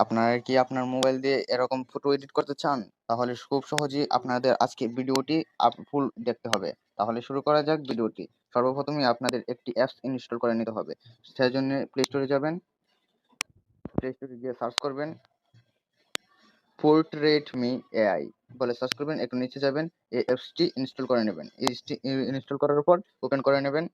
আপনারা কি আপনার মোবাইল দিয়ে এরকম ফটো এডিট করতে চান? তাহলে খুব সহজেই আপনাদের আজকে ভিডিওটি ফুল দেখতে হবে। তাহলে শুরু করা যাক ভিডিওটি। সর্বপ্রথমে আপনাদের একটি অ্যাপস ইনস্টল করে নিতে হবে। সেজন্য প্লে স্টোরে যাবেন। প্লে স্টোরে গিয়ে সার্চ করবেন পোর্ট্রেট মি এআই বলে সার্চ করবেন। একটু নিচে যাবেন, এই অ্যাপসটি ইনস্টল করে নেবেন। ইনস্টল করার পর ওপেন করে নেবেন।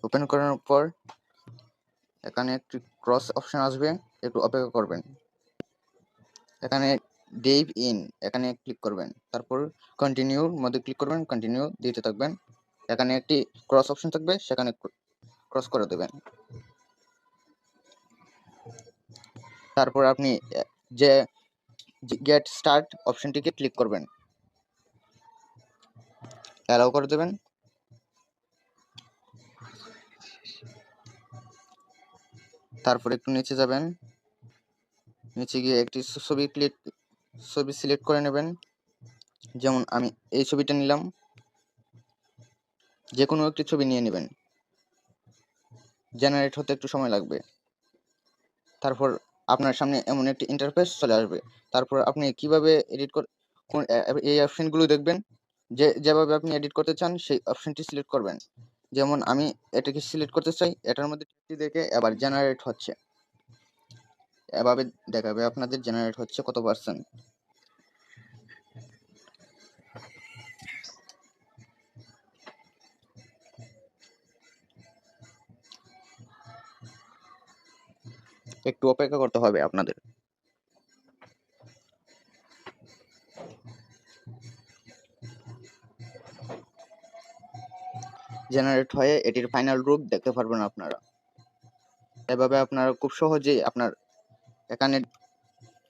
ওপেন করার পর এখানে একটি ক্রস অপশন আসবে, একটু অপেক্ষা করবেন। এখানে ডেভ ইন এখানে ক্লিক করবেন, তারপর কন্টিনিউর মধ্যে ক্লিক করবেন, কন্টিনিউ দিতে থাকবেন। এখানে একটি ক্রস অপশন থাকবে, সেখানে ক্রস করে দেবেন। তারপর আপনি যে গেট স্টার্ট অপশনটিকে ক্লিক করবেন, অ্যালাউ করে দেবেন। তারপর একটু নিচে যাবেন, নিচে গিয়ে একটি ছবি সিলেক্ট করে নেবেন। যেমন আমি এই ছবিটা নিলাম, যে কোনো একটি ছবি নিয়ে নেবেন। জেনারেট হতে একটু সময় লাগবে। তারপর আপনার সামনে এমন একটি ইন্টারফেস চলে আসবে। তারপর আপনি কিভাবে এডিট এই অপশনগুলো দেখবেন, যেভাবে আপনি এডিট করতে চান সেই অপশনটি সিলেক্ট করবেন। যেমন আমি এটাকে সিলেক্ট করতে চাই, এটার মধ্যে দেখে এবার জেনারেট হচ্ছে, এভাবে দেখাবে আপনাদের জেনারেট হচ্ছে কত পার্সেন্ট। একটু অপেক্ষা করতে হবে আপনাদের। জেনারেট হয়ে এটির ফাইনাল রূপ দেখতে পারবেন আপনারা। এভাবে আপনারা খুব সহজেই আপনার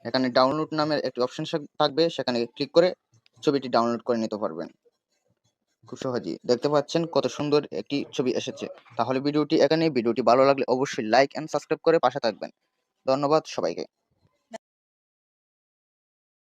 এখানে ডাউনলোড নামের একটি অপশন থাকবে, সেখানে ক্লিক করে ছবিটি ডাউনলোড করে নিতে পারবেন খুব সহজেই। দেখতে পাচ্ছেন কত সুন্দর একটি ছবি এসেছে। তাহলে ভিডিওটি ভালো লাগলে অবশ্যই লাইক এন্ড সাবস্ক্রাইব করে পাশে থাকবেন। ধন্যবাদ সবাইকে।